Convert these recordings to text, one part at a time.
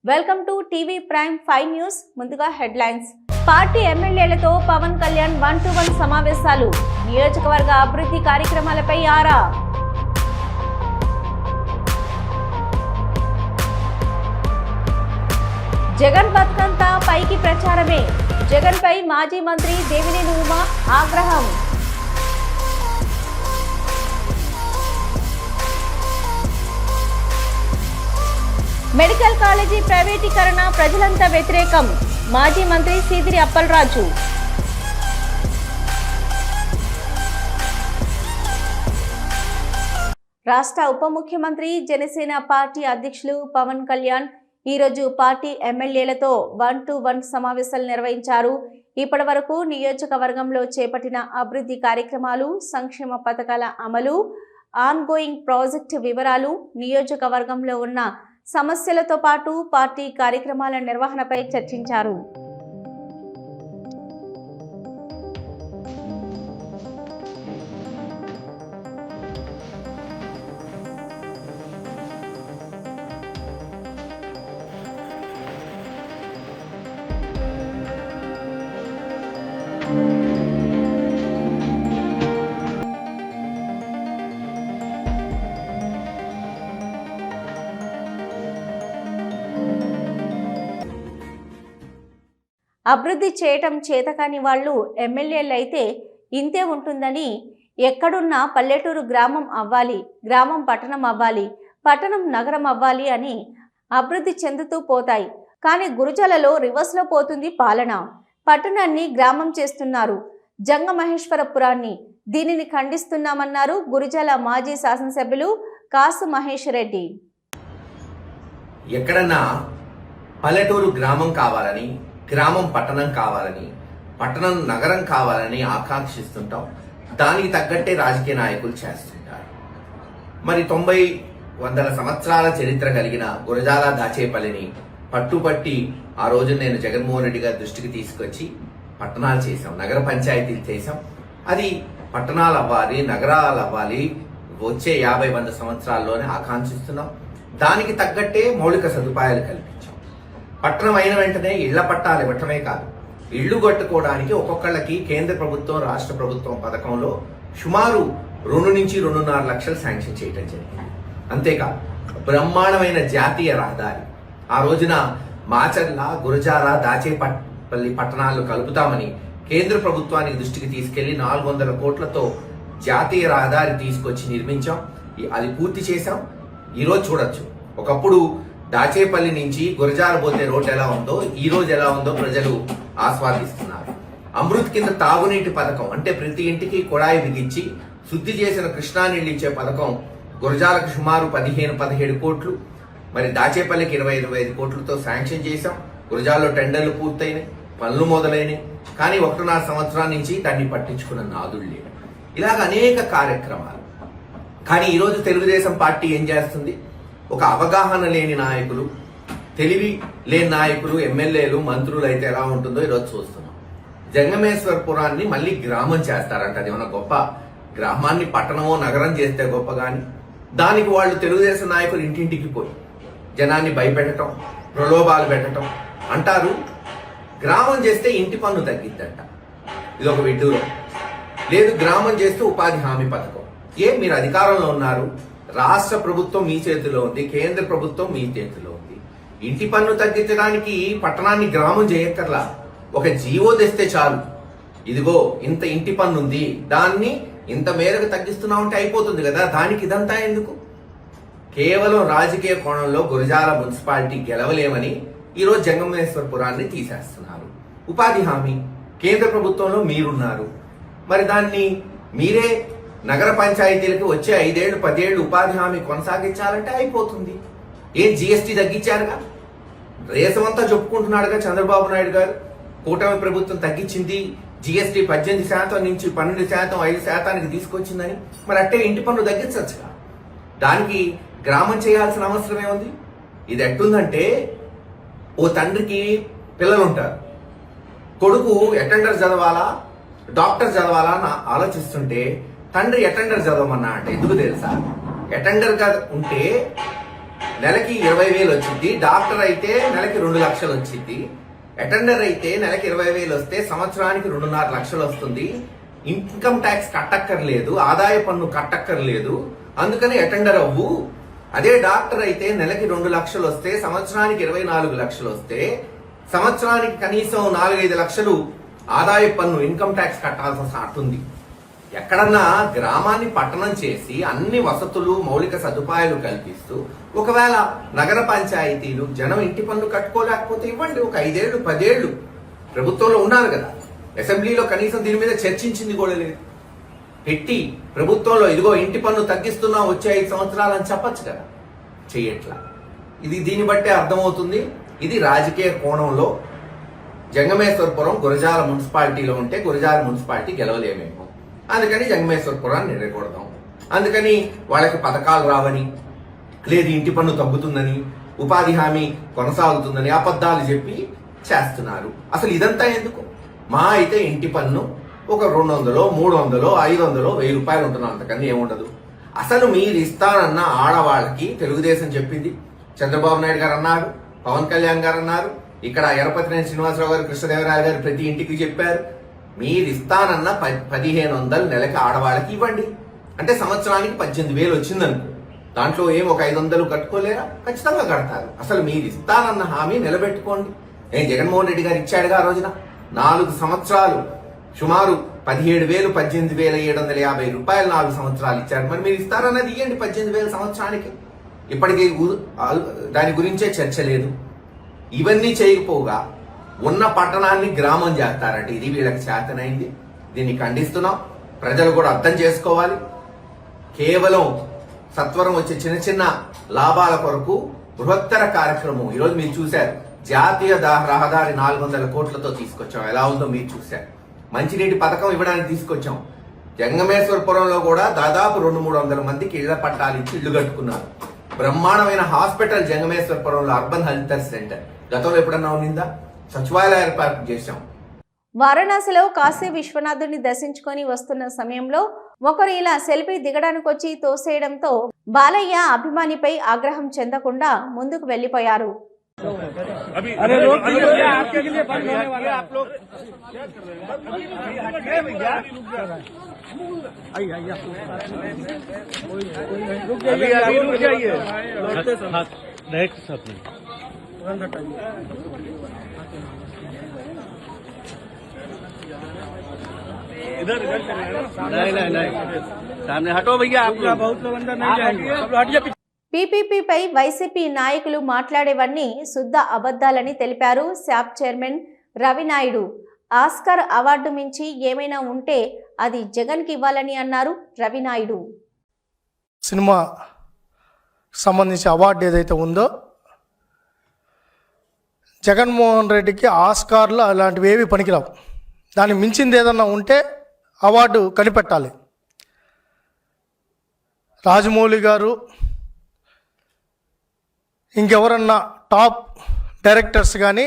Welcome to TV prime 5 news. ముందుగా headlines. Party ఎమ్మెల్యేలతో Pawan Kalyan 1-to-1 సమావేశాలు. నియోజకవర్గ అభివృద్ధి కార్యక్రమాలపై ఆరా. జగన్ బతుకంతా పైకి ప్రచారమే. జగన్ పై మాజీ మంత్రి దేవినేని ఉమా ఆగ్రహం. మెడికల్ కాలేజీ ప్రైవేటీకరణ ప్రజలంతా వ్యతిరేకం. మాజీ మంత్రి సీదిరి అప్పలరాజు. రాష్ట్ర ఉప ముఖ్యమంత్రి జనసేన పార్టీ అధ్యక్షులు పవన్ కళ్యాణ్ ఈరోజు పార్టీ ఎమ్మెల్యేలతో 1-to-1 సమావేశాలు నిర్వహించారు. ఇప్పటి వరకు నియోజకవర్గంలో చేపట్టిన అభివృద్ధి కార్యక్రమాలు, సంక్షేమ పథకాల అమలు, ఆన్గోయింగ్ ప్రాజెక్టు వివరాలు, నియోజకవర్గంలో ఉన్న సమస్యలతో పాటు పార్టీ కార్యక్రమాల నిర్వహణపై చర్చించారు. అభివృద్ధి చేయటం చేతకాని వాళ్ళు ఎమ్మెల్యేలైతే ఇంతే ఉంటుందని, ఎక్కడున్నా పల్లెటూరు గ్రామం అవ్వాలి, గ్రామం పట్టణం అవ్వాలి, పట్టణం నగరం అవ్వాలి అని అభివృద్ధి చెందుతూ పోతాయి. కానీ గురజాలలో రివర్స్లో పోతుంది పాలన. పట్టణాన్ని గ్రామం చేస్తున్నారు, జంగమహేశ్వరపురాన్ని. దీనిని ఖండిస్తున్నామన్నారు గురజాల మాజీ శాసనసభ్యులు కాసు మహేష్ రెడ్డి. ఎక్కడన్నా పల్లెటూరు గ్రామం కావాలని, గ్రామం పట్టణం కావాలని, పట్టణం నగరం కావాలని ఆకాంక్షిస్తుంటాం. దానికి తగ్గట్టే రాజకీయ నాయకులు చేస్తుంటారు. మరి 90-100 సంవత్సరాల చరిత్ర కలిగిన గురజాల దాచేపల్లిని పట్టుపట్టి ఆ రోజు నేను జగన్మోహన్ రెడ్డి గారి దృష్టికి తీసుకొచ్చి పట్టణాలు చేశాం, నగర పంచాయతీలు చేశాం. అది పట్టణాలు అవ్వాలి, నగరాలు అవ్వాలి, వచ్చే 50-100 సంవత్సరాల్లోనే ఆకాంక్షిస్తున్నాం. దానికి తగ్గట్టే మౌలిక సదుపాయాలు కల్పించాం. పట్టణం అయిన వెంటనే ఇళ్ల పట్టాలు ఇవ్వటమే కాదు, ఇళ్లు కట్టుకోవడానికి ఒక్కొక్కళ్ళకి కేంద్ర ప్రభుత్వం, రాష్ట్ర ప్రభుత్వం పథకంలో సుమారు 2 నుంచి 2.5 లక్షలు శాంక్షన్ చేయడం జరిగింది. అంతేకాదు బ్రహ్మాండమైన జాతీయ రహదారి, ఆ రోజున మాచర్ల, గురజాల, దాచేపల్లి పట్టణాలు కలుపుతామని కేంద్ర ప్రభుత్వానికి దృష్టికి తీసుకెళ్లి 400 కోట్లతో జాతీయ రహదారి తీసుకొచ్చి నిర్మించాం. అది పూర్తి చేశాం. ఈరోజు చూడొచ్చు, ఒకప్పుడు దాచేపల్లి నుంచి గురజాల పోతే రోడ్డు ఎలా ఉందో, ఈ రోజు ఎలా ఉందో ప్రజలు ఆస్వాదిస్తున్నారు. అమృత్ కింద తాగునీటి పథకం, అంటే ప్రతి ఇంటికి కుళాయి బిగించి శుద్ధి చేసిన కృష్ణా నీళ్లు ఇచ్చే పథకం గురజాలకు సుమారు 15-17 కోట్లు, మరి దాచేపల్లికి 20-25 కోట్లతో శాంక్షన్ చేశాం. గురజాలలో టెండర్లు పూర్తయినాయి, పనులు మొదలైనవి. కానీ 1.5 సంవత్సరాల నుంచి దాన్ని పట్టించుకున్న నాదుడు లేడు. ఇలాగ అనేక కార్యక్రమాలు. కానీ ఈరోజు తెలుగుదేశం పార్టీ ఏం చేస్తుంది? ఒక అవగాహన లేని నాయకులు, తెలివి లేని నాయకులు, ఎమ్మెల్యేలు, మంత్రులు అయితే ఎలా ఉంటుందో ఈరోజు చూస్తున్నాం. జంగమేశ్వరపురాన్ని మళ్ళీ గ్రామం చేస్తారంట. అది ఏమన్నా గొప్ప? గ్రామాన్ని పట్టణమో నగరం చేస్తే గొప్ప. కానీ దానికి వాళ్ళు తెలుగుదేశం నాయకులు ఇంటింటికి పోయి జనాన్ని భయపెట్టడం, ప్రలోభాలు పెట్టడం అంటారు. గ్రామం చేస్తే ఇంటి పన్ను తగ్గిద్దంట, ఇదొక విడ్డూరం. లేదు, గ్రామం చేస్తే ఉపాధి హామీ పథకం. మీరు అధికారంలో ఉన్నారు, రాష్ట్ర ప్రభుత్వం మీ చేతిలో ఉంది, కేంద్ర ప్రభుత్వం మీ చేతిలో ఉంది. ఇంటి పన్ను తగ్గించడానికి పట్టణాన్ని గ్రామం చేయక్కర్లా, ఒక జీవో తెస్తే చాలు. ఇదిగో ఇంత ఇంటి పన్ను ఉంది, దాన్ని ఇంత మేరకు తగ్గిస్తున్నా ఉంటే అయిపోతుంది కదా. దానికి ఇదంతా ఎందుకు? కేవలం రాజకీయ కోణంలో గురజాల మున్సిపాలిటీ గెలవలేమని ఈరోజు జంగమేశ్వరపురాన్ని తీసేస్తున్నారు. ఉపాధి హామీ కేంద్ర ప్రభుత్వంలో మీరున్నారు, మరి దాన్ని మీరే నగర పంచాయతీలకు వచ్చే 5 ఏళ్ళు 10 ఏళ్ళు ఉపాధి హామీ కొనసాగించాలంటే అయిపోతుంది. జీఎస్టీ తగ్గించారుగా, దేశమంతా చెప్పుకుంటున్నాడుగా చంద్రబాబు నాయుడు గారు. కూటమి ప్రభుత్వం తగ్గించింది, జీఎస్టీ 18% నుంచి 12%, 5%కి తీసుకొచ్చిందని. మరి అట్టే ఇంటి పన్ను తగ్గించచ్చుగా. దానికి గ్రామం చేయాల్సిన అవసరం ఏముంది? ఇది ఎట్టుందంటే, ఓ తండ్రికి పిల్లలు ఉంటారు, కొడుకు అటెండర్ చదవాలా, డాక్టర్ చదవాలా అని ఆలోచిస్తుంటే తండ్రి అటెండర్ చదవమన్నా అంటే ఎందుకు తెలుసా? అటెండర్ గా ఉంటే నెలకి 20,000 వచ్చింది. డాక్టర్ అయితే నెలకి 2 లక్షలు వచ్చింది. అటెండర్ అయితే నెలకి 20,000 వస్తే సంవత్సరానికి 2.5 లక్షలు వస్తుంది. ఇన్కమ్ ట్యాక్స్ కట్టక్కర్లేదు, ఆదాయ పన్ను కట్టక్కర్లేదు, అందుకని అటెండర్ అవ్వు. అదే డాక్టర్ అయితే నెలకి 2 లక్షలు వస్తే సంవత్సరానికి 24 లక్షలు వస్తే సంవత్సరానికి కనీసం 4-5 లక్షలు ఆదాయ పన్ను ఇన్కమ్ ట్యాక్స్ కట్టాల్సి ఉంటుంది. ఎక్కడన్నా గ్రామాన్ని పట్టణం చేసి అన్ని వసతులు మౌలిక సదుపాయాలు కల్పిస్తూ ఒకవేళ నగర పంచాయతీలు జనం ఇంటి పన్ను కట్టుకోలేకపోతే ఇవ్వండి, ఒక 5 ఏళ్ళు 10 ఏళ్ళు ప్రభుత్వంలో ఉన్నారు కదా, అసెంబ్లీలో కనీసం దీని మీద చర్చించింది కూడా లేదు. పెట్టి ప్రభుత్వంలో ఇదిగో ఇంటి పన్ను తగ్గిస్తున్నాం వచ్చే 5 సంవత్సరాలు అని చెప్పచ్చు కదా, చెయ్యట్లా. ఇది దీన్ని బట్టే అర్థమవుతుంది. ఇది రాజకీయ కోణంలో జంగమేశ్వరపురం గురజాల మున్సిపాలిటీలో ఉంటే గురజాల మున్సిపాలిటీ గెలవలేమేమో, అందుకని జంగమేశ్వరపురాన్ని నిలకూడదాం, అందుకని వాళ్ళకి పథకాలు రావని, లేదు ఇంటి పన్ను తగ్గుతుందని, ఉపాధి హామీ కొనసాగుతుందని అబద్ధాలు చెప్పి చేస్తున్నారు. అసలు ఇదంతా ఎందుకు? మా అయితే ఇంటి పన్ను ఒక 200, 300, 500, 1000 రూపాయలు ఉంటున్నాం, అంతకన్నా ఏముండదు. అసలు మీరు ఇస్తానన్న ఆడవాళ్ళకి తెలుగుదేశం చెప్పింది, చంద్రబాబు నాయుడు గారు అన్నారు, పవన్ కళ్యాణ్ గారు అన్నారు, ఇక్కడ ఎరపతినేని శ్రీనివాసరావు గారు, కృష్ణదేవరాయ గారు ప్రతి ఇంటికి చెప్పారు, మీరు ఇస్తానన్న 1,500 నెలకి ఆడవాళ్ళకి ఇవ్వండి. అంటే సంవత్సరానికి 18,000 వచ్చిందనుకో, దాంట్లో ఏం ఒక 500 కట్టుకోలేరా? ఖచ్చితంగా కడతారు. అసలు మీరు ఇస్తానన్న హామీ నిలబెట్టుకోండి. జగన్మోహన్ రెడ్డి గారు ఇచ్చాడుగా ఆ రోజున 4 సంవత్సరాలు సుమారు 17,000, 18,750 రూపాయలు 4 సంవత్సరాలు ఇచ్చారు. మరి మీరు ఇస్తారన్నది ఇవ్వండి 18,000 సంవత్సరానికి. ఇప్పటికీ దాని గురించే చర్చ లేదు. ఇవన్నీ చేయకపోగా ఉన్న పట్టణాన్ని గ్రామం చేస్తారంటే ఇది వీళ్ళకి చేతనైంది. దీన్ని ఖండిస్తున్నాం. ప్రజలు కూడా అర్థం చేసుకోవాలి. కేవలం సత్వరం వచ్చే చిన్న చిన్న లాభాల కొరకు బృహత్తర కార్యక్రమం ఈరోజు మీరు చూశారు. జాతీయ రహదారి 400 కోట్లతో తీసుకొచ్చాం, ఎలా ఉందో మీరు చూశారు. మంచినీటి పథకం ఇవ్వడానికి తీసుకొచ్చాం. జంగమేశ్వరపురంలో కూడా దాదాపు 200-300 మందికి ఇళ్ల పట్టాలు ఇచ్చి ఇళ్లు కట్టుకున్నారు. బ్రహ్మాండమైన హాస్పిటల్ జంగమేశ్వరపురంలో, అర్బన్ హెల్త్ సెంటర్ గతంలో ఎప్పుడన్నా ఉన్నిందా? సచివాలయ ఏర్పాటు చేశాం. వారణాసిలో కాశీ విశ్వనాథుడిని దర్శించుకొని వస్తున్న సమయంలో ఒకరు ఇలా సెల్ఫీ దిగడానికి వచ్చి తోసేయడంతో బాలయ్య అభిమానిపై ఆగ్రహం చెందకుండా ముందుకు వెళ్లిపోయారు. अरे रोक दीजिए, आपके लिए बंद होने वाला है। आप लोग अभी रुक जाइए। डायरेक्ट साथ में इधर नहीं सामने हटो भैया, आप लोग बहुत लोग अंदर नहीं जाएंगे, सब हटिए। పీపీపీపై వైసీపీ నాయకులు మాట్లాడేవన్నీ శుద్ధ అబద్ధాలని తెలిపారు SAAP chairman Ravi Naidu. Oscar award మించి ఏమైనా ఉంటే అది జగన్కి ఇవ్వాలని అన్నారు రవినాయుడు. సినిమా సంబంధించి అవార్డు ఏదైతే ఉందో జగన్మోహన్ రెడ్డికి ఆస్కార్లు అలాంటివి ఏవి పనికిరావు. దాన్ని మించింది ఏదన్నా ఉంటే అవార్డు కనిపెట్టాలి. రాజమౌళి గారు ఇంకెవరన్నా టాప్ డైరెక్టర్స్ కానీ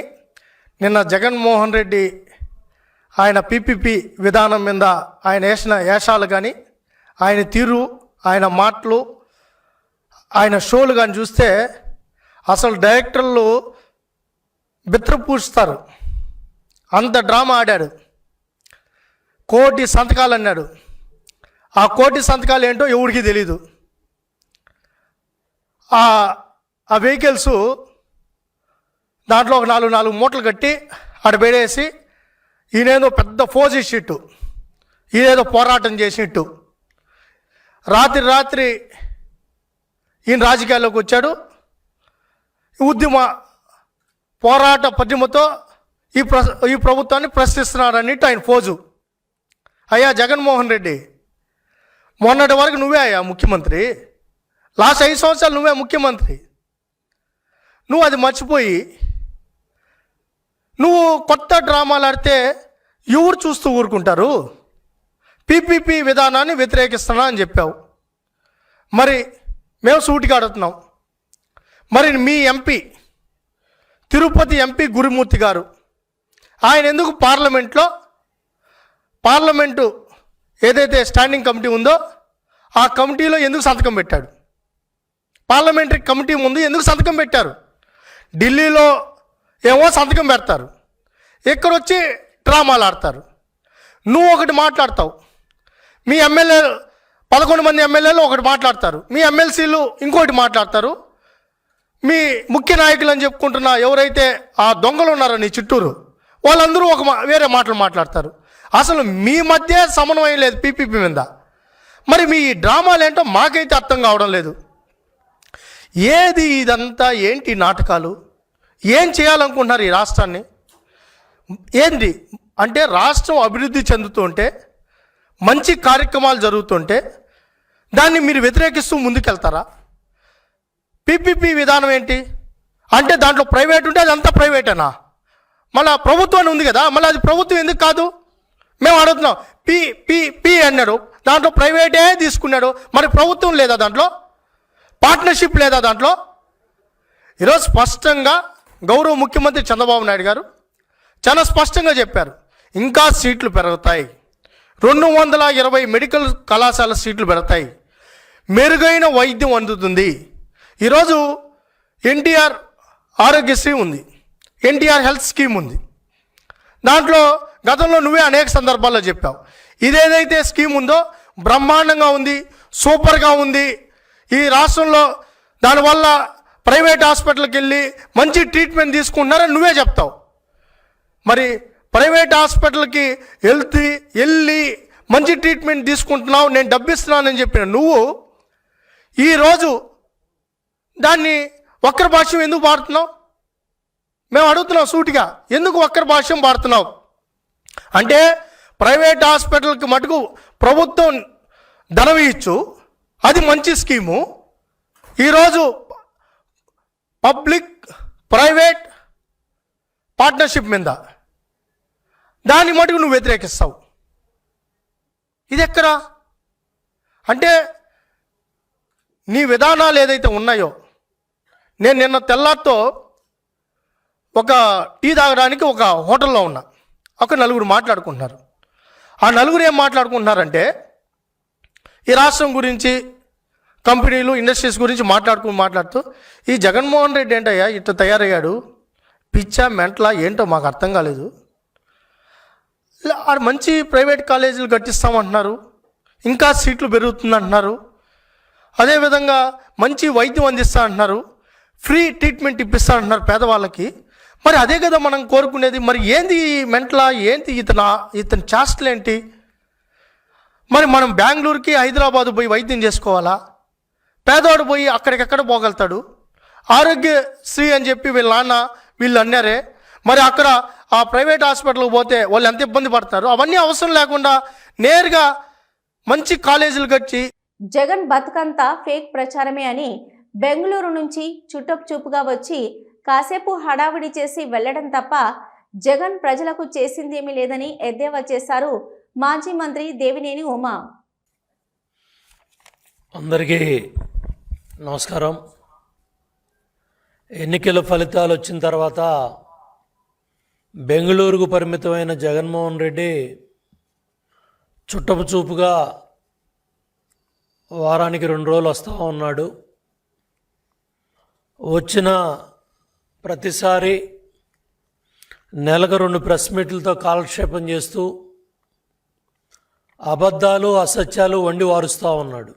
నిన్న జగన్మోహన్ రెడ్డి ఆయన పీపీపీ విధానం మీద ఆయన వేసిన వేషాలు కానీ, ఆయన తీరు, ఆయన మాటలు, ఆయన షోలు కానీ చూస్తే అసలు డైరెక్టర్లు బిత్రపూస్తారు. అంత డ్రామా ఆడాడు. 1 కోటి సంతకాలు అన్నాడు. ఆ 1 కోటి సంతకాలు ఏంటో ఎవరికి తెలీదు. ఆ వెహికల్స్ దాంట్లో ఒక 4 మూటలు కట్టి ఆడ పెడేసి ఈయనేదో పెద్ద ఫోజీ షీటు, ఈయనేదో పోరాటం చేసినట్టు. రాత్రి ఈయన రాజకీయాల్లోకి వచ్చాడు. ఉద్యమ పోరాట పద్యమతో ఈ ప్రభుత్వాన్ని ప్రశ్నిస్తున్నాడన్నట్టు ఆయన ఫోజు. అయ్యా జగన్మోహన్ రెడ్డి, మొన్నటి వరకు నువ్వే అయ్యా ముఖ్యమంత్రి. లాస్ట్ 5 సంవత్సరాలు నువ్వే ముఖ్యమంత్రి. నువ్వు అది మర్చిపోయి నువ్వు కొత్త డ్రామాలు ఆడితే ఎవరు చూస్తూ ఊరుకుంటారు? పీపీపీ విధానాన్ని వ్యతిరేకిస్తున్నా అని చెప్పావు. మరి మేము సూటిగా అడుగుతున్నాం. మరి మీ ఎంపీ, తిరుపతి ఎంపీ గురుమూర్తి గారు, ఆయన ఎందుకు పార్లమెంటు ఏదైతే స్టాండింగ్ కమిటీ ఉందో ఆ కమిటీలో ఎందుకు సంతకం పెట్టాడు? పార్లమెంటరీ కమిటీ ముందు ఎందుకు సంతకం పెట్టారు? ఢిల్లీలో ఏమో సంతకం పెడతారు, ఇక్కడ వచ్చి డ్రామాలు ఆడతారు. నువ్వు ఒకటి మాట్లాడతావు, మీ ఎమ్మెల్యే 11 మంది ఎమ్మెల్యేలు ఒకటి మాట్లాడతారు, మీ ఎమ్మెల్సీలు ఇంకోటి మాట్లాడతారు, మీ ముఖ్య నాయకులు అని చెప్పుకుంటున్న ఎవరైతే ఆ దొంగలు ఉన్నారో నీ చుట్టూరు వాళ్ళందరూ వేరే మాటలు మాట్లాడతారు. అసలు మీ మధ్య సమన్వయం లేదు పీపీపీ మీద. మరి మీ డ్రామాలు ఏంటో మాకైతే అర్థం కావడం లేదు. ఏది ఇదంతా? ఏంటి నాటకాలు? ఏం చేయాలనుకుంటున్నారు ఈ రాష్ట్రాన్ని? ఏంటి అంటే రాష్ట్రం అభివృద్ధి చెందుతుంటే, మంచి కార్యక్రమాలు జరుగుతుంటే దాన్ని మీరు వ్యతిరేకిస్తూ ముందుకెళ్తారా? పీపీపీ విధానం ఏంటి అంటే దాంట్లో ప్రైవేట్ ఉంటే అదంతా ప్రైవేటేనా? మళ్ళీ ప్రభుత్వాన్ని ఉంది కదా, మళ్ళీ అది ప్రభుత్వం ఎందుకు కాదు? మేము అడుగుతున్నాం. పీ అన్నాడు, దాంట్లో ప్రైవేటే తీసుకున్నాడు, మరి ప్రభుత్వం లేదా దాంట్లో? పార్ట్నర్షిప్ లేదా దాంట్లో? ఈరోజు స్పష్టంగా గౌరవ ముఖ్యమంత్రి చంద్రబాబు నాయుడు గారు చాలా స్పష్టంగా చెప్పారు, ఇంకా సీట్లు పెరుగుతాయి, 220 మెడికల్ కళాశాల సీట్లు పెడతాయి, మెరుగైన వైద్యం అందుతుంది. ఈరోజు ఎన్టీఆర్ ఆరోగ్యశ్రీ ఉంది, ఎన్టీఆర్ హెల్త్ స్కీమ్ ఉంది. దాంట్లో గతంలో నువ్వే అనేక సందర్భాల్లో చెప్పావు, ఇదేదైతే స్కీమ్ ఉందో బ్రహ్మాండంగా ఉంది, సూపర్గా ఉంది. ఈ రాష్ట్రంలో దానివల్ల ప్రైవేట్ హాస్పిటల్కి వెళ్ళి మంచి ట్రీట్మెంట్ తీసుకుంటున్నారని నువ్వే చెప్తావు. మరి ప్రైవేట్ హాస్పిటల్కి వెళ్ళి మంచి ట్రీట్మెంట్ తీసుకుంటున్నావు, నేను డబ్బిస్తున్నానని చెప్పిన నువ్వు ఈరోజు దాన్ని వక్ర భాష్యం ఎందుకు వాడుతున్నావు? మేము అడుగుతున్నాం సూటిగా, ఎందుకు వక్ర భాష్యం వాడుతున్నావు? అంటే ప్రైవేట్ హాస్పిటల్కి మటుకు ప్రభుత్వం ధనం ఇచ్చు, అది మంచి స్కీము. ఈరోజు పబ్లిక్ ప్రైవేట్ పార్ట్నర్షిప్ మీద దాన్ని మటుకు నువ్వు వ్యతిరేకిస్తావు. ఇది ఎక్కడా? అంటే నీ విధానాలు ఏదైతే ఉన్నాయో, నేను నిన్న తెల్లారితో ఒక టీ తాగడానికి ఒక హోటల్లో ఉన్నా, ఒక నలుగురు మాట్లాడుకుంటున్నారు. ఆ నలుగురు ఏం మాట్లాడుకుంటున్నారంటే ఈ రాష్ట్రం గురించి, కంపెనీలు, ఇండస్ట్రీస్ గురించి మాట్లాడుతూ ఈ జగన్మోహన్ రెడ్డి ఏంటయ్యా ఇట్లా తయారయ్యాడు, పిచ్చా మెంట్లా ఏంటో మాకు అర్థం కాలేదు, మంచి ప్రైవేట్ కాలేజీలు కట్టిస్తామంటున్నారు, ఇంకా సీట్లు పెరుగుతుందంటున్నారు, అదేవిధంగా మంచి వైద్యం అందిస్తా అంటున్నారు, ఫ్రీ ట్రీట్మెంట్ ఇప్పిస్తా అంటున్నారు పేదవాళ్ళకి. మరి అదే కదా మనం కోరుకునేది. మరి ఏంది మెంట్లా, ఏంటి ఇతని చేష్టలు ఏంటి? మరి మనం బెంగళూరుకి హైదరాబాదు పోయి వైద్యం చేసుకోవాలా? పేదవాడు పోయి అక్కడికెక్కడ పోగలుగుతాడు? ఆరోగ్యశ్రీ అని చెప్పి వీళ్ళు అన్నారే, మరి అక్కడ ఆ ప్రైవేట్ హాస్పిటల్కి పోతే వాళ్ళు ఎంత ఇబ్బంది పడతారు? అవన్నీ అవసరం లేకుండా నేరుగా మంచి కాలేజీలు కట్టి. జగన్ బతుకంతా ఫేక్ ప్రచారమే అని బెంగళూరు నుంచి చుట్టపు చూపుగా వచ్చి కాసేపు హడావిడి చేసి వెళ్లడం తప్ప జగన్ ప్రజలకు చేసిందేమీ లేదని ఎద్దేవా చేశారు మాజీ మంత్రి దేవినేని ఉమా. అందరికీ నమస్కారం. ఎన్నికల ఫలితాలు వచ్చిన తర్వాత బెంగళూరుకు పరిమితమైన జగన్మోహన్ రెడ్డి చుట్టపు చూపుగా వారానికి 2 రోజులు వస్తూ ఉన్నాడు. వచ్చిన ప్రతిసారి నెలకు 2 ప్రెస్ మీట్లతో కాలక్షేపం చేస్తూ అబద్ధాలు, అసత్యాలు వండి వారుస్తూ ఉన్నాడు.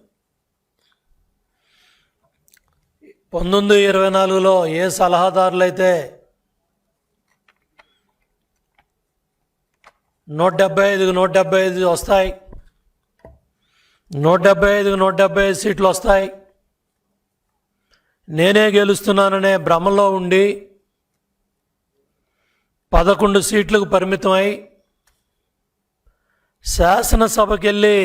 1924లో ఏ సలహాదారులైతే 175 వస్తాయి, 175 సీట్లు వస్తాయి, నేనే గెలుస్తున్నాననే భ్రమలో ఉండి 11 సీట్లకు పరిమితమై శాసనసభకి వెళ్ళి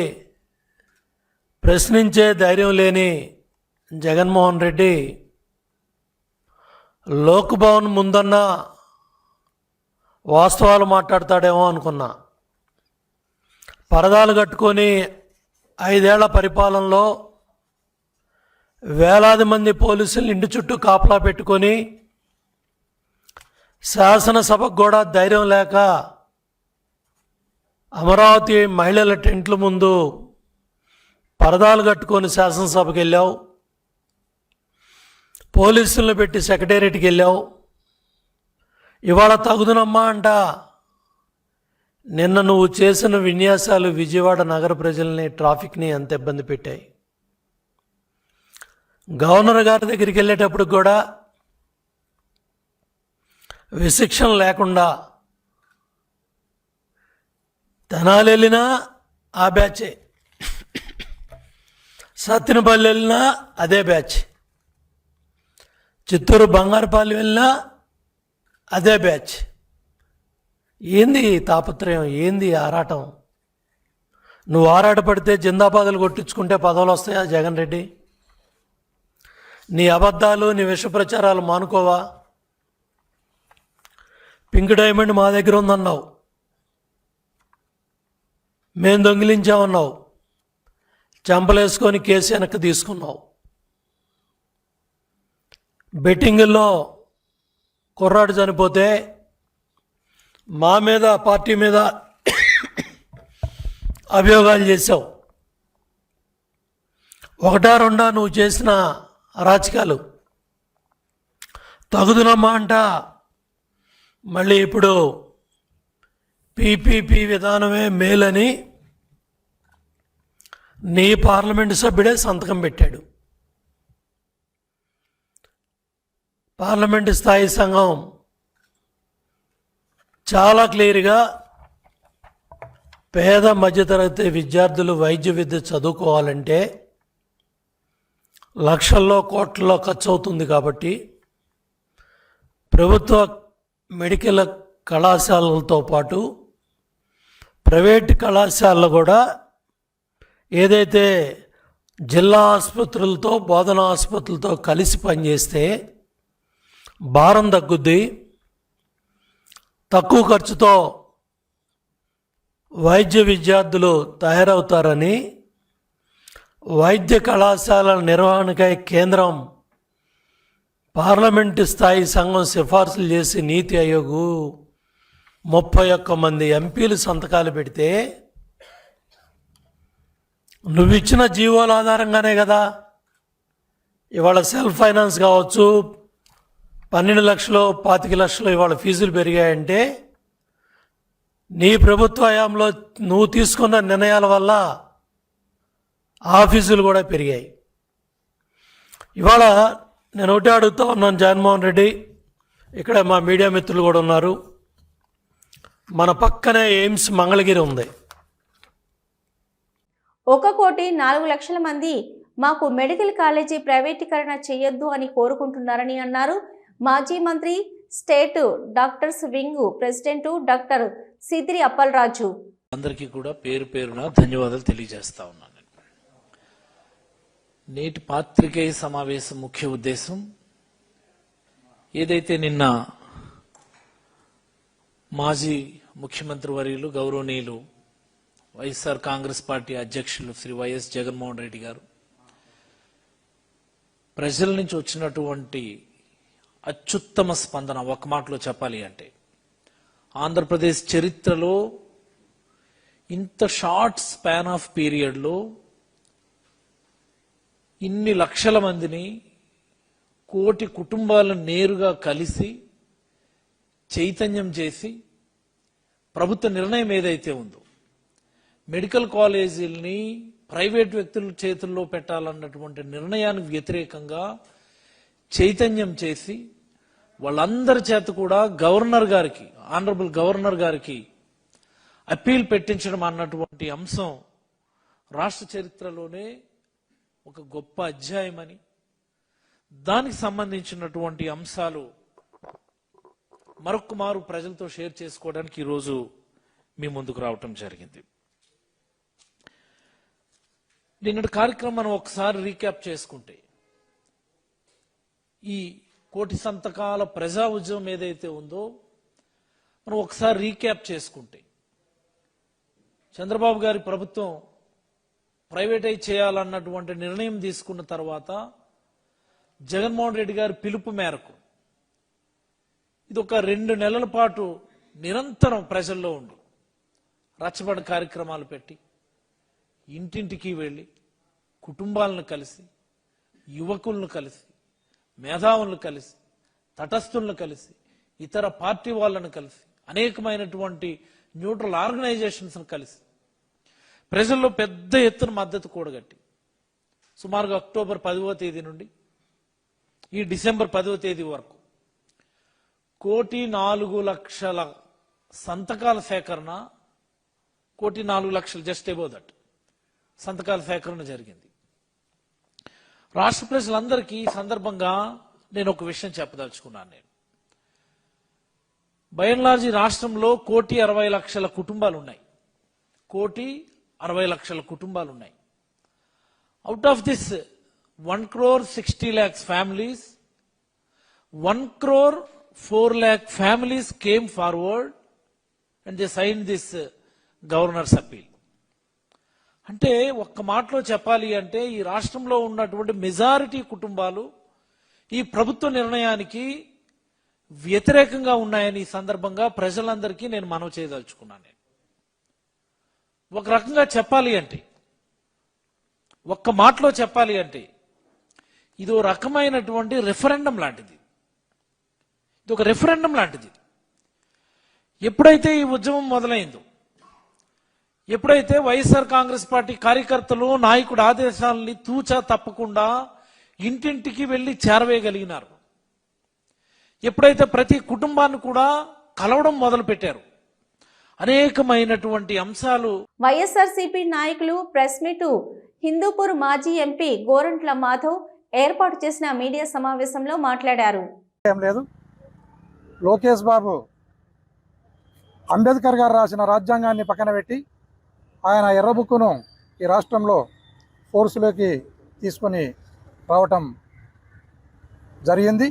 ప్రశ్నించే ధైర్యం లేని జగన్మోహన్ రెడ్డి లోక్ భవన్ ముందన్న వాస్తవాలు మాట్లాడతాడేమో అనుకున్నా. పరదాలు కట్టుకొని 5 ఏళ్ల పరిపాలనలో వేలాది మంది పోలీసులు ఇంటి చుట్టూ కాపలా పెట్టుకొని శాసనసభకు కూడా ధైర్యం లేక అమరావతి మహిళల టెంట్ల ముందు పరదాలు కట్టుకొని శాసనసభకు వెళ్ళావు. పోలీసులను పెట్టి సెక్రటేరియట్కి వెళ్ళావు. ఇవాళ తగుదునమ్మా అంట. నిన్న నువ్వు చేసిన విన్యాసాలు విజయవాడ నగర ప్రజల్ని, ట్రాఫిక్ని ఎంత ఇబ్బంది పెట్టాయి. గవర్నర్ గారి దగ్గరికి వెళ్ళేటప్పుడు కూడా విశిక్షణ లేకుండా తెనాలి వెళ్ళినా ఆ బ్యాచే, సత్తినపల్లి వెళ్ళినా అదే బ్యాచ్, చిత్తూరు బంగారుపాలెం వెళ్ళినా అదే బ్యాచ్. ఏంది తాపత్రయం, ఏంది ఆరాటం? నువ్వు ఆరాటపడితే జిందాబాదులు కొట్టించుకుంటే పదవులు వస్తాయా జగన్ రెడ్డి? నీ అబద్ధాలు, నీ విష ప్రచారాలు మానుకోవా? పింక్ డైమండ్ మా దగ్గర ఉందన్నావు, మేము దొంగిలించామన్నావు, చంపలేసుకొని కేసు వెనక్కి తీసుకున్నావు. బెట్టింగుల్లో కుర్రాడు చనిపోతే మా మీద, పార్టీ మీద అభియోగాలు చేశావు. ఒకటా రెండా నువ్వు చేసిన అరాచకాలు తగుదునమ్మా అంట. మళ్ళీ ఇప్పుడు పీపీపీ విధానమే మేలని నీ పార్లమెంటు సభ్యుడే సంతకం పెట్టాడు. పార్లమెంటు స్థాయి సంఘం చాలా క్లియర్గా పేద మధ్యతరగతి విద్యార్థులు వైద్య విద్య చదువుకోవాలంటే లక్షల్లో కోట్లలో ఖర్చు అవుతుంది కాబట్టి ప్రభుత్వ మెడికల్ కళాశాలలతో పాటు ప్రైవేట్ కళాశాలలు కూడా ఏదైతే జిల్లా ఆసుపత్రులతో, బోధనా ఆసుపత్రులతో కలిసి పనిచేస్తే భారం తగ్గుద్ది, తక్కువ ఖర్చుతో వైద్య విద్యార్థులు తయారవుతారని వైద్య కళాశాలల నిర్వహణకై కేంద్రం పార్లమెంటు స్థాయి సంఘం సిఫార్సులు చేసి నీతి ఆయోగ్ 31 మంది ఎంపీలు సంతకాలు పెడితే నువ్విచ్చిన జీవోల ఆధారంగానే కదా ఇవాళ సెల్ఫ్ ఫైనాన్స్ కావచ్చు, 12 లక్షలు 25 లక్షలు ఇవాళ ఫీజులు పెరిగాయంటే నీ ప్రభుత్వ హయాంలో నువ్వు తీసుకున్న నిర్ణయాల వల్ల ఆ ఫీజులు కూడా పెరిగాయి. ఇవాళ నేను ఒకటే అడుగుతా ఉన్నాను జగన్మోహన్ రెడ్డి, ఇక్కడ మా మీడియా మిత్రులు కూడా ఉన్నారు. మన పక్కనే ఎయిమ్స్ మంగళగిరి ఉంది. 1,04,00,000 మంది మాకు మెడికల్ కాలేజీ ప్రైవేటీకరణ చేయొద్దు అని కోరుకుంటున్నారని అన్నారు మాజీ మంత్రి, state doctors wing president doctor Seediri Appalaraju. అందరికీ కూడా పేరు పేరున ధన్యవాదాలు తెలియజేస్తా ఉన్నాను. నేటి పాత్రికేయ సమావేశం ముఖ్య ఉద్దేశం ఏదైతే నిన్న మాజీ ముఖ్యమంత్రి వర్యులు గౌరవనీయులు వైఎస్ఆర్ కాంగ్రెస్ పార్టీ అధ్యక్షులు శ్రీ వైఎస్ జగన్మోహన్ రెడ్డి గారు ప్రజల నుంచి వచ్చినటువంటి అత్యుత్తమ స్పందన, ఒక మాటలో చెప్పాలి అంటే ఆంధ్రప్రదేశ్ చరిత్రలో ఇంత షార్ట్ స్పాన్ ఆఫ్ పీరియడ్లో ఇన్ని లక్షల మందిని, కోటి కుటుంబాలను నేరుగా కలిసి చైతన్యం చేసి ప్రభుత్వ నిర్ణయం ఏదైతే ఉందో మెడికల్ కాలేజీలని ప్రైవేట్ వ్యక్తుల చేతుల్లో పెట్టాలన్నటువంటి నిర్ణయానికి వ్యతిరేకంగా చైతన్యం చేసి వాళ్ళందరి చేత కూడా గవర్నర్ గారికి, ఆనరబుల్ గవర్నర్ గారికి అప్పీల్ పెట్టించడం అన్నటువంటి అంశం రాష్ట్ర చరిత్రలోనే ఒక గొప్ప అధ్యాయమని, దానికి సంబంధించినటువంటి అంశాలు మరొక మారు ప్రజలతో షేర్ చేసుకోవడానికి ఈరోజు మీ ముందుకు రావటం జరిగింది. నిన్నటి కార్యక్రమం మనం ఒకసారి రీక్యాప్ చేసుకుంటే ఈ 1,00,00,000 సంతకాల ప్రజా ఉద్యమం ఏదైతే ఉందో మనం ఒకసారి రీక్యాప్ చేసుకుంటే చంద్రబాబు గారి ప్రభుత్వం ప్రైవేటైజ్ చేయాలన్నటువంటి నిర్ణయం తీసుకున్న తర్వాత జగన్మోహన్ రెడ్డి గారి పిలుపు మేరకు ఇది ఒక 2 నెలల పాటు నిరంతరం ప్రజల్లో ఉండి రచ్చబండ కార్యక్రమాలు పెట్టి ఇంటింటికి వెళ్ళి కుటుంబాలను కలిసి, యువకులను కలిసి, మేధావులను కలిసి, తటస్థులను కలిసి, ఇతర పార్టీ వాళ్ళను కలిసి, అనేకమైనటువంటి న్యూట్రల్ ఆర్గనైజేషన్స్ను కలిసి ప్రజల్లో పెద్ద ఎత్తున మద్దతు కూడగట్టి సుమారుగా అక్టోబర్ 10వ తేదీ నుండి ఈ డిసెంబర్ 10వ తేదీ వరకు 1,04,00,000 సంతకాల సేకరణ, 1,04,00,000 జస్ట్ అబౌవ్ దట్ సంతకాల సేకరణ జరిగింది. రాష్ట్ర ప్రజలందరికీ ఈ సందర్భంగా నేను ఒక విషయం చెప్పదలుచుకున్నాను. నేను బై అండ్ లార్జ్ ఈ రాష్ట్రంలో 1,60,00,000 కుటుంబాలు ఉన్నాయి. 1,60,00,000 కుటుంబాలు ఉన్నాయి. Out of this 1,60,00,000 families, 1,04,00,000 families came forward and they signed this governor's appeal. అంటే ఒక్క మాటలో చెప్పాలి అంటే ఈ రాష్ట్రంలో ఉన్నటువంటి మెజారిటీ కుటుంబాలు ఈ ప్రభుత్వ నిర్ణయానికి వ్యతిరేకంగా ఉన్నాయని ఈ సందర్భంగా ప్రజలందరికీ నేను మనవి చేయదలుచుకున్నాను. ఒక రకంగా చెప్పాలి అంటే, ఒక్క మాటలో చెప్పాలి అంటే ఇది ఒక రకమైనటువంటి రెఫరెండం లాంటిది. ఇది ఒక రెఫరెండం లాంటిది. ఎప్పుడైతే ఈ ఉద్యమం మొదలైందో, ఎప్పుడైతే వైఎస్ఆర్ కాంగ్రెస్ పార్టీ కార్యకర్తలు నాయకుడి ఆదేశాలని తూచా తప్పకుండా ఇంటింటికి వెళ్లి చేరవేయగలిగినారు, ఎప్పుడైతే ప్రతి కుటుంబాన్ని కూడా కలవడం మొదలు పెట్టారు, అనేకమైనటువంటి అంశాలు. వైఎస్ఆర్సీపీ నాయకులు ప్రెస్ మీటు హిందూపూర్ మాజీ ఎంపీ గోరంట్ల మాధవ్ ఏర్పాటు చేసిన మీడియా సమావేశంలో మాట్లాడారు. ఏం లేదు, లోకేష్ బాబు అంబేద్కర్ గారు రాసిన రాజ్యాంగాన్ని పక్కన పెట్టి ఆయన ఎర్రబుక్కును ఈ రాష్ట్రంలో ఫోర్సులోకి తీసుకొని రావటం జరిగింది.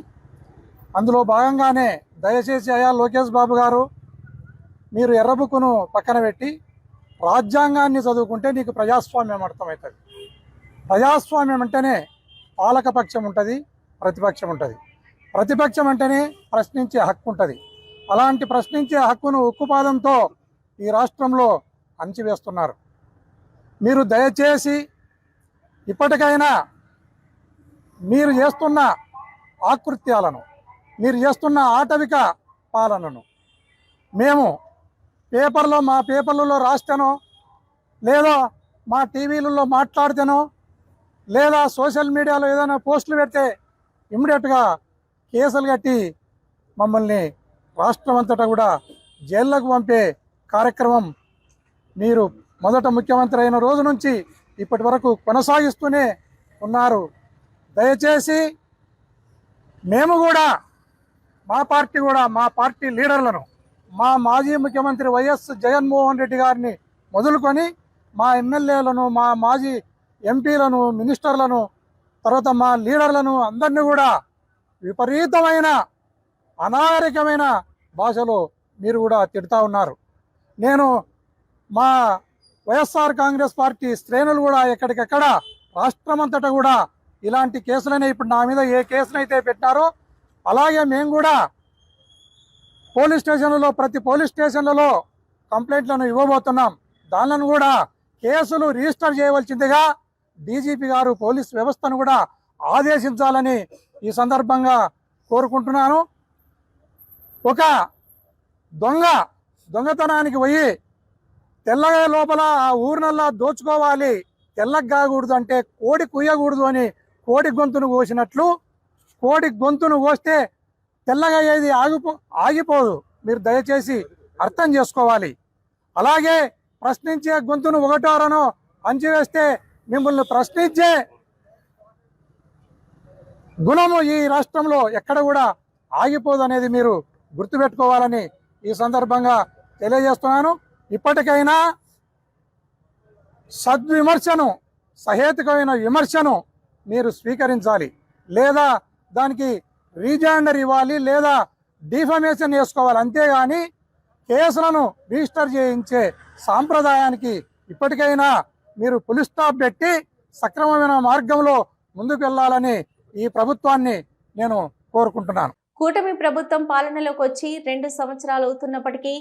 అందులో భాగంగానే దయచేసి అయ్యా లోకేష్ బాబు గారు, మీరు ఎర్రబుక్కును పక్కన పెట్టి రాజ్యాంగాన్ని చదువుకుంటే నీకు ప్రజాస్వామ్యం అర్థమవుతుంది. ప్రజాస్వామ్యం అంటేనే పాలకపక్షం ఉంటుంది, ప్రతిపక్షం ఉంటుంది. ప్రతిపక్షం అంటేనే ప్రశ్నించే హక్కు ఉంటుంది. అలాంటి ప్రశ్నించే హక్కును ఉక్కుపాదంతో ఈ రాష్ట్రంలో అణచివేస్తున్నారు. మీరు దయచేసి ఇప్పటికైనా మీరు చేస్తున్న ఆకృత్యాలను, మీరు చేస్తున్న ఆటవిక పాలనను మేము మా పేపర్లలో రాస్తేనో, లేదా మా టీవీలలో మాట్లాడితేనో, లేదా సోషల్ మీడియాలో ఏదైనా పోస్టులు పెడితే ఇమ్మీడియట్గా కేసులు కట్టి మమ్మల్ని రాష్ట్రం అంతటా కూడా జైళ్ళకు పంపే కార్యక్రమం మీరు మొదట ముఖ్యమంత్రి అయిన రోజు నుంచి ఇప్పటి వరకు కొనసాగిస్తూనే ఉన్నారు. దయచేసి మేము కూడా మా పార్టీ లీడర్లను, మా మాజీ ముఖ్యమంత్రి వైఎస్ జగన్మోహన్ రెడ్డి గారిని మొదలుకొని మా ఎమ్మెల్యేలను, మా మాజీ ఎంపీలను, మినిస్టర్లను, తర్వాత మా లీడర్లను అందరినీ కూడా విపరీతమైన అనాగరికమైన భాషలో మీరు కూడా తిడుతూ ఉన్నారు. నేను మా వైఎస్ఆర్ కాంగ్రెస్ పార్టీ శ్రేణులు కూడా ఎక్కడికెక్కడ రాష్ట్రమంతటా కూడా ఇలాంటి కేసులనే, ఇప్పుడు నా మీద ఏ కేసునైతే పెట్టారో అలాగే మేము కూడా పోలీస్ స్టేషన్లలో, ప్రతి పోలీస్ స్టేషన్లలో కంప్లైంట్లను ఇవ్వబోతున్నాం. దానిలను కూడా కేసులు రిజిస్టర్ చేయవలసిందిగా డీజీపీ గారు పోలీస్ వ్యవస్థను కూడా ఆదేశించాలని ఈ సందర్భంగా కోరుకుంటున్నాను. ఒక దొంగతనానికి పోయి తెల్లగా లోపల ఆ ఊరినల్లా దోచుకోవాలి, తెల్లగా కాకూడదు అంటే కోడి కుయ్యకూడదు అని కోడి గొంతును కోసినట్లు, కోడి గొంతును కోస్తే తెల్లగా ఏది ఆగిపోదు. మీరు దయచేసి అర్థం చేసుకోవాలి. అలాగే ప్రశ్నించే గొంతును ఒకటోరనో అంచివేస్తే మిమ్మల్ని ప్రశ్నించే గుణము ఈ రాష్ట్రంలో ఎక్కడ కూడా ఆగిపోదు అనేది మీరు గుర్తుపెట్టుకోవాలని ఈ సందర్భంగా తెలియజేస్తున్నాను. ఇప్పటికైనా సద్విమర్శను, సహేతుకమైన విమర్శను మీరు స్వీకరించాలి, లేదా దానికి రీజాండర్ ఇవ్వాలి, లేదా డిఫమేషన్ చేసుకోవాలి. అంతేగాని కేసులను రిజిస్టర్ చేయించే సాంప్రదాయానికి ఇప్పటికైనా మీరు పులి స్టాప్ పెట్టి సక్రమమైన మార్గంలో ముందుకు వెళ్ళాలని ఈ ప్రభుత్వాన్ని నేను కోరుకుంటున్నాను. కూటమి ప్రభుత్వం పాలనలోకి వచ్చి 2 సంవత్సరాలు అవుతున్నప్పటికీ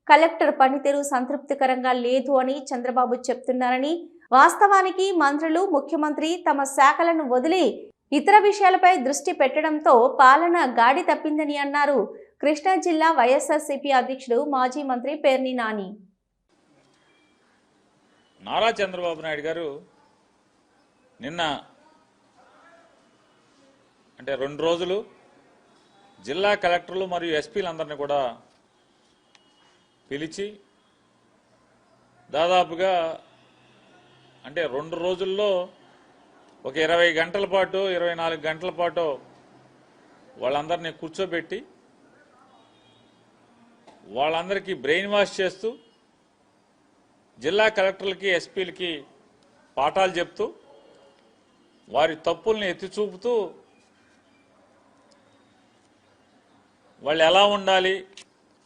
కలెక్టర్ పనితీరు సంతృప్తికరంగా లేదు అని చంద్రబాబు చెప్తున్నారని, వాస్తవానికి మంత్రులు, ముఖ్యమంత్రి తమ శాఖలను వదిలి ఇతర విషయాలపై దృష్టి పెట్టడంతో పాలన గాడి తప్పిందని అన్నారు కృష్ణా జిల్లా వైఎస్ఆర్సీపీ అధ్యక్షుడు మాజీ మంత్రి పేర్ని నాని. నారా చంద్రబాబు నాయుడు గారు నిన్న అంటే 2 రోజులు జిల్లా కలెక్టర్లు మరియు ఎస్పీలందరినీ కూడా పిలిచి దాదాపుగా అంటే 2 రోజుల్లో ఒక 20 గంటల పాటు 24 గంటల పాటు వాళ్ళందరినీ కూర్చోబెట్టి వాళ్ళందరికీ బ్రెయిన్ వాష్ చేస్తూ జిల్లా కలెక్టర్లకి ఎస్పీలకి పాఠాలు చెప్తూ వారి తప్పుల్ని ఎత్తి చూపుతూ వాళ్ళు ఎలా ఉండాలి,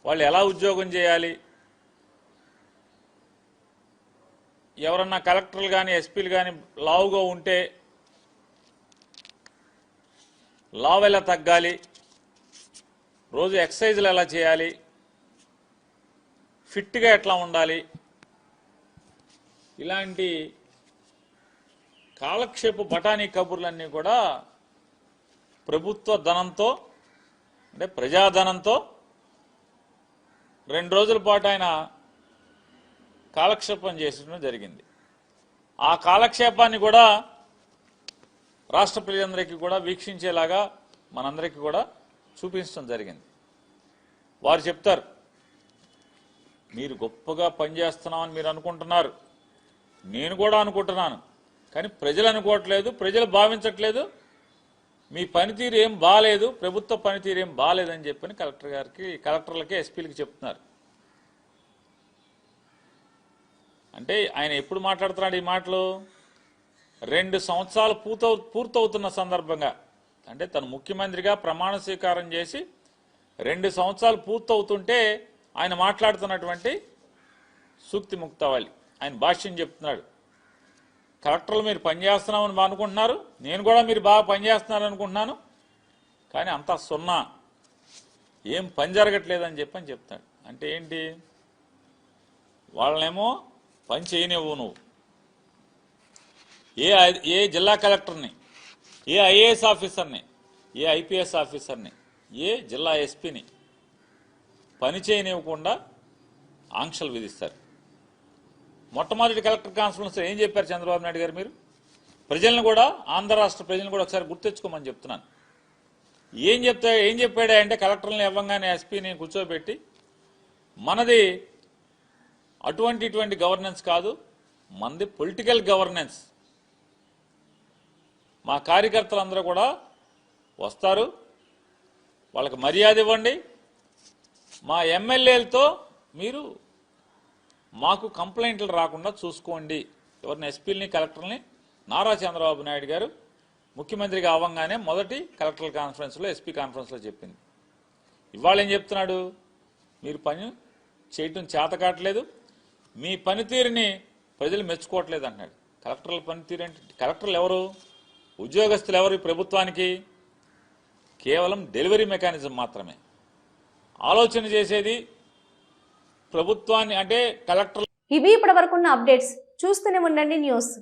వాళ్ళు ఎలా ఉద్యోగం చేయాలి, ఎవరన్నా కలెక్టర్లు కానీ ఎస్పీలు కానీ లావుగా ఉంటే లావు ఎలా తగ్గాలి, రోజు ఎక్సర్సైజులు ఎలా చేయాలి, ఫిట్గా ఎట్లా ఉండాలి, ఇలాంటి కాలక్షేపు బఠానీ కబుర్లన్నీ కూడా ప్రభుత్వ ధనంతో అంటే ప్రజాధనంతో 2 రోజుల పాటు ఆయన కాలక్షేపం చేసడం జరిగింది. ఆ కాలక్షేపాన్ని కూడా రాష్ట్ర ప్రజలందరికీ కూడా వీక్షించేలాగా మనందరికీ కూడా చూపించడం జరిగింది. వారు చెప్తారు, మీరు గొప్పగా పనిచేస్తున్నామని మీరు అనుకుంటున్నారు, నేను కూడా అనుకుంటున్నాను, కానీ ప్రజలు అనుకోవట్లేదు, ప్రజలు భావించట్లేదు, మీ పనితీరు ఏం బాలేదు, ప్రభుత్వ పనితీరు ఏం బాలేదని చెప్పని కలెక్టర్లకి ఎస్పీలకి చెప్తున్నారు. అంటే ఆయన ఎప్పుడు మాట్లాడుతున్నాడు ఈ మాటలు? 2 సంవత్సరాలు పూర్తవుతున్న సందర్భంగా, అంటే తను ముఖ్యమంత్రిగా ప్రమాణ స్వీకారం చేసి 2 సంవత్సరాలు పూర్తవుతుంటే ఆయన మాట్లాడుతున్నటువంటి సూక్తి ముక్తావళి, ఆయన భాష్యం చెప్తున్నాడు. కలెక్టర్లు మీరు పనిచేస్తున్నామని అనుకుంటున్నారు, నేను కూడా మీరు బాగా పనిచేస్తున్నారు అనుకుంటున్నాను, కానీ అంతా సున్నా, ఏం పని జరగట్లేదని చెప్పని చెప్తాడు. అంటే ఏంటి? వాళ్ళనేమో పని చేయనివ్వు నువ్వు, ఏ జిల్లా కలెక్టర్ని, ఏ ఐఏఎస్ ఆఫీసర్ని, ఏ ఐపీఎస్ ఆఫీసర్ని, ఏ జిల్లా ఎస్పీని పని చేయనివ్వకుండా ఆంక్షలు విధిస్తారు. మొట్టమొదటి కలెక్టర్ కాన్ఫరెన్స్లో ఏం చెప్పారు చంద్రబాబు నాయుడు గారు? మీరు ప్రజలను కూడా, ఆంధ్ర రాష్ట్ర ప్రజలను కూడా ఒకసారి గుర్తెచ్చుకోమని చెప్తున్నాను. ఏం చెప్పాడా అంటే కలెక్టర్లను ఇవ్వంగానే ఎస్పీని కూర్చోబెట్టి, మనది ఇటువంటి గవర్నెన్స్ కాదు, మనది పొలిటికల్ గవర్నెన్స్, మా కార్యకర్తలందరూ కూడా వస్తారు, వాళ్ళకి మర్యాద ఇవ్వండి, మా ఎమ్మెల్యేలతో మీరు మాకు కంప్లైంట్లు రాకుండా చూసుకోండి. ఎవరిని? ఎస్పీలని కలెక్టర్ని నారా చంద్రబాబు నాయుడు గారు ముఖ్యమంత్రిగా అవ్వగానే మొదటి కలెక్టర్ కాన్ఫరెన్స్లో, ఎస్పీ కాన్ఫరెన్స్లో చెప్పింది. ఇవాళ ఏం చెప్తున్నాడు? మీరు పని చేయటం చేత కావట్లేదు, మీ పనితీరుని ప్రజలు మెచ్చుకోవట్లేదు అంటున్నాడు. కలెక్టర్ల పనితీరు అంటే, కలెక్టర్లు ఎవరు? ఉద్యోగస్తులు ఎవరు? ప్రభుత్వానికి కేవలం డెలివరీ మెకానిజం మాత్రమే. ఆలోచన చేసేది ప్రభుత్వాన్ని, అంటే కలెక్టర్. ఇవి ఇప్పటివరకున్న అప్డేట్స్. చూస్తూనే ఉండండి న్యూస్.